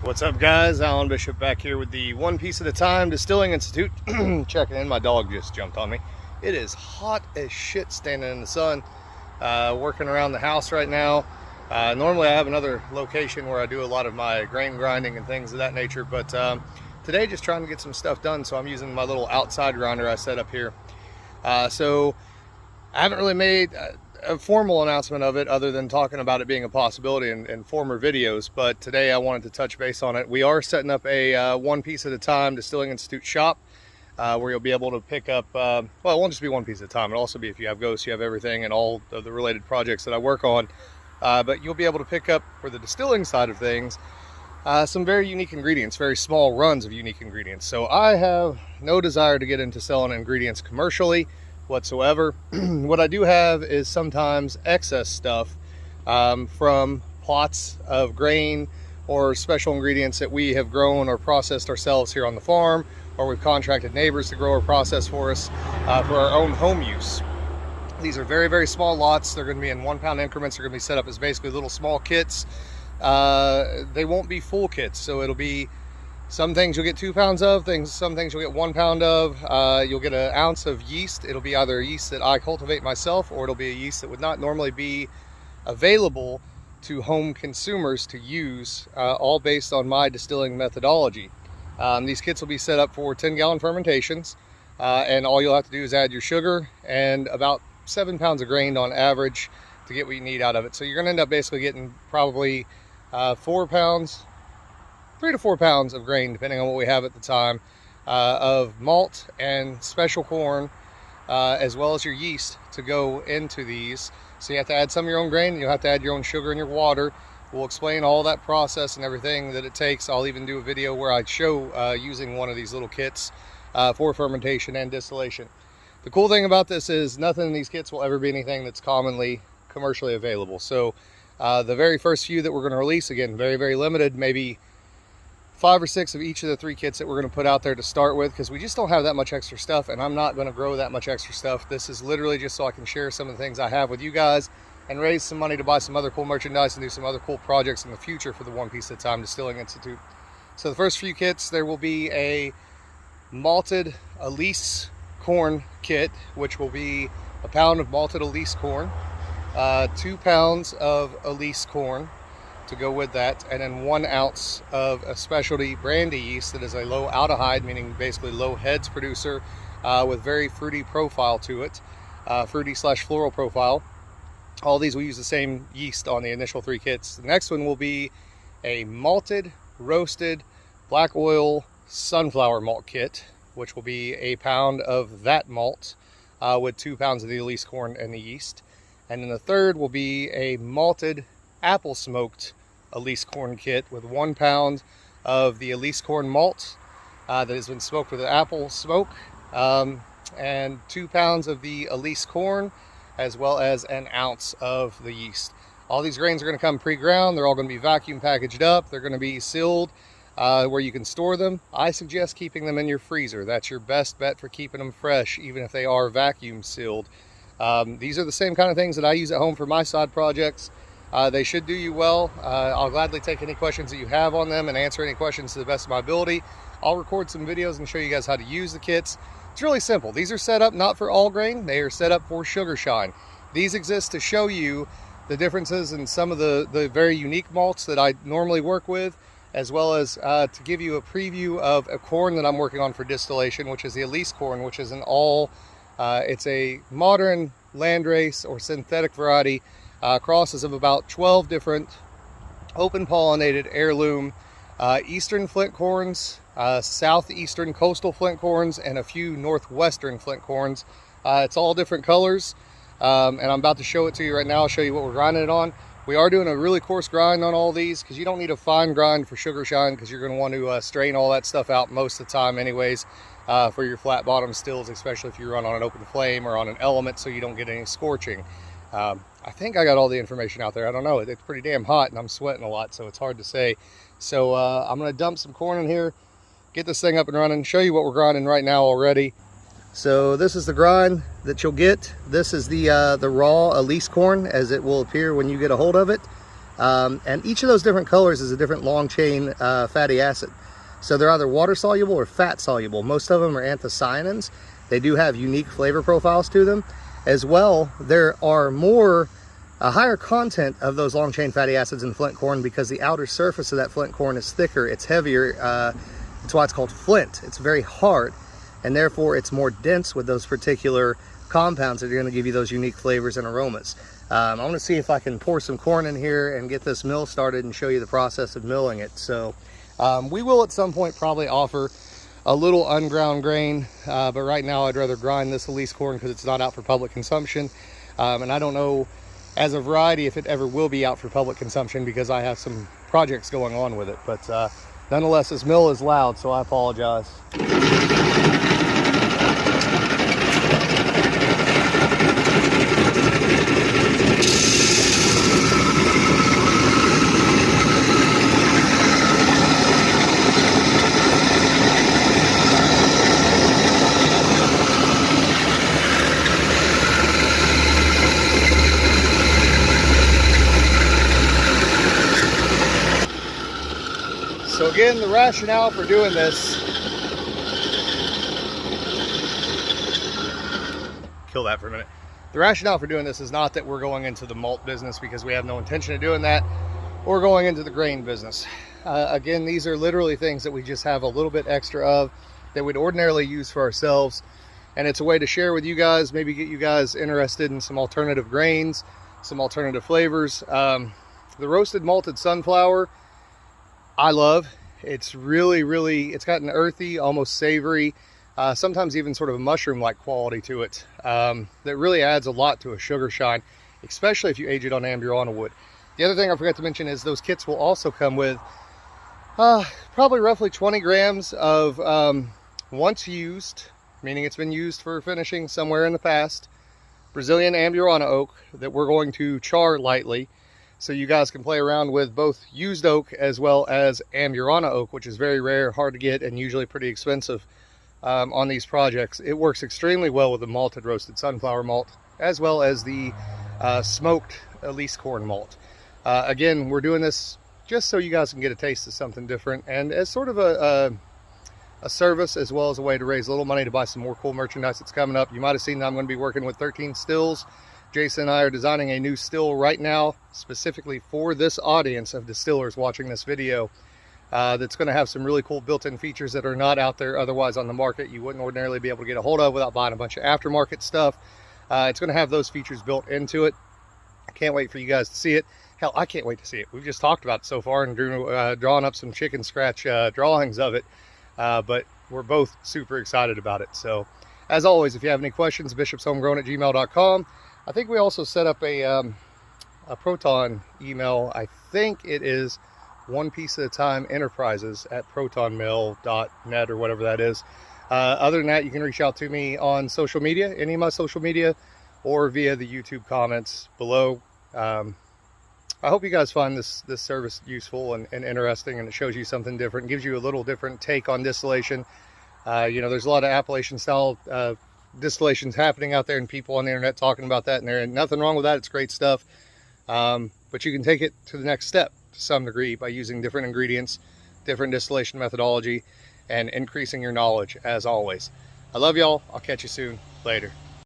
What's up, guys? Alan Bishop back here with the One Piece at a Time Distilling Institute. Checking in. My dog just jumped on me. It is hot as shit standing in the sun. Working around the house right now. Normally I have another location where I do a lot of my grain grinding and things of that nature, but today just trying to get some stuff done, so I'm using my little outside grinder I set up here. So I haven't really made a formal announcement of it other than talking about it being a possibility in former videos, but today I wanted to touch base on it. We are setting up a One Piece at a Time Distilling Institute shop where you'll be able to pick up, well, it won't just be one piece at a time. It'll also be, if you have ghosts, you have everything and all of the related projects that I work on. But you'll be able to pick up, for the distilling side of things, some very unique ingredients, very small runs of unique ingredients. So I have no desire to get into selling ingredients commercially whatsoever. What I do have is sometimes excess stuff from plots of grain or special ingredients that we have grown or processed ourselves here on the farm, or we've contracted neighbors to grow or process for us for our own home use. These are very, very small lots. They're going to be in 1 pound increments. They're going to be set up as basically little small kits. They won't be full kits, so it'll be some things you'll get 2 pounds of, some things you'll get 1 pound of. You'll get an ounce of yeast. It'll be either a yeast that I cultivate myself, or it'll be a yeast that would not normally be available to home consumers to use, all based on my distilling methodology. These kits will be set up for 10-gallon fermentations, and all you'll have to do is add your sugar and about 7 pounds of grain on average to get what you need out of it. So you're going to end up basically getting probably 3 to 4 pounds of grain, depending on what we have at the time, of malt and special corn, as well as your yeast to go into these. So you have to add some of your own grain, and you'll have to add your own sugar and your water. We'll explain all that process and everything that it takes. I'll even do a video where I show using one of these little kits for fermentation and distillation. The cool thing about this is nothing in these kits will ever be anything that's commonly commercially available. So the very first few that we're going to release, again, very, very limited, maybe 5 or 6 of each of the 3 kits that we're going to put out there to start with, because we just don't have that much extra stuff, and I'm not going to grow that much extra stuff. This is literally just so I can share some of the things I have with you guys and raise some money to buy some other cool merchandise and do some other cool projects in the future for the One Piece at a Time Distilling Institute. So the first few kits, there will be a malted Elise corn kit, which will be a pound of malted Elise corn, 2 pounds of Elise corn to go with that, and then 1 ounce of a specialty brandy yeast that is a low aldehyde, meaning basically low heads producer, with very fruity profile to it, fruity / floral profile. All these will use the same yeast on the initial 3 kits. The next one will be a malted roasted black oil sunflower malt kit, which will be a pound of that malt with 2 pounds of the Elise corn and the yeast. And then the third will be a malted apple smoked Elise corn kit with 1 pound of the Elise corn malt that has been smoked with an apple smoke, and 2 pounds of the Elise corn, as well as an ounce of the yeast. All these grains are going to come pre-ground. They're all going to be vacuum packaged up. They're going to be sealed where you can store them. I suggest keeping them in your freezer. That's your best bet for keeping them fresh, even if they are vacuum sealed. These are the same kind of things that I use at home for my side projects. They should do you well. I'll gladly take any questions that you have on them and answer any questions to the best of my ability. I'll record some videos and show you guys how to use the kits. It's really simple. These are set up not for all grain. They are set up for sugar shine. These exist to show you the differences in some of the very unique malts that I normally work with, as well as to give you a preview of a corn that I'm working on for distillation, which is the Elise corn, which is an it's a modern landrace or synthetic variety, crosses of about 12 different open pollinated heirloom eastern flint corns, southeastern coastal flint corns, and a few northwestern flint corns. It's all different colors, and I'm about to show it to you right now. I'll show you what we're grinding it on. We are doing a really coarse grind on all these, because you don't need a fine grind for sugar shine, because you're going to want to strain all that stuff out most of the time anyways, for your flat bottom stills, especially if you run on an open flame or on an element, so you don't get any scorching. I think I got all the information out there. I don't know. It's pretty damn hot and I'm sweating a lot, so it's hard to say. So I'm going to dump some corn in here, get this thing up and running, show you what we're grinding right now already. So this is the grind that you'll get. This is the raw Elise corn as it will appear when you get a hold of it. And each of those different colors is a different long chain fatty acid. So they're either water soluble or fat soluble. Most of them are anthocyanins. They do have unique flavor profiles to them. As well, there are a higher content of those long chain fatty acids in flint corn because the outer surface of that flint corn is thicker, it's heavier. That's why it's called flint. It's very hard, and therefore it's more dense with those particular compounds that are going to give you those unique flavors and aromas. I want to see if I can pour some corn in here and get this mill started and show you the process of milling it. So we will at some point probably offer a little unground grain, but right now I'd rather grind this Elise corn because it's not out for public consumption. And I don't know as a variety if it ever will be out for public consumption because I have some projects going on with it. But nonetheless, this mill is loud, so I apologize. So again, the rationale for doing this, kill that for a minute. The rationale for doing this is not that we're going into the malt business because we have no intention of doing that, or going into the grain business. Again, these are literally things that we just have a little bit extra of that we'd ordinarily use for ourselves. And it's a way to share with you guys, maybe get you guys interested in some alternative grains, some alternative flavors. The roasted malted sunflower, I love. It's really, it's got an earthy, almost savory, sometimes even sort of a mushroom-like quality to it that really adds a lot to a sugar shine, especially if you age it on Amburana wood. The other thing I forgot to mention is those kits will also come with probably roughly 20 grams of once used, meaning it's been used for finishing somewhere in the past, Brazilian Amburana oak that we're going to char lightly. So you guys can play around with both used oak as well as Amburana oak, which is very rare, hard to get, and usually pretty expensive on these projects. It works extremely well with the malted roasted sunflower malt, as well as the smoked Elise corn malt. Again, we're doing this just so you guys can get a taste of something different, and as sort of a service, as well as a way to raise a little money to buy some more cool merchandise that's coming up. You might have seen that I'm going to be working with 13 Stills. Jason and I are designing a new still right now, specifically for this audience of distillers watching this video, that's going to have some really cool built-in features that are not out there otherwise on the market. You wouldn't ordinarily be able to get a hold of without buying a bunch of aftermarket stuff. It's going to have those features built into it. I can't wait for you guys to see it. Hell, I can't wait to see it. We've just talked about it so far and drawn up some chicken scratch drawings of it, but we're both super excited about it. So, as always, if you have any questions, bishopshomegrown@gmail.com. I think we also set up a Proton email. I think it is one piece at a time enterprises at protonmail.net or whatever that is. Other than that, you can reach out to me on social media, any of my social media, or via the YouTube comments below. I hope you guys find this service useful and interesting, and it shows you something different, gives you a little different take on distillation. There's a lot of Appalachian style distillations happening out there and people on the internet talking about that, and there ain't nothing wrong with that. It's great stuff, but you can take it to the next step to some degree by using different ingredients, different distillation methodology, and increasing your knowledge as always. I love y'all. I'll catch you soon. Later.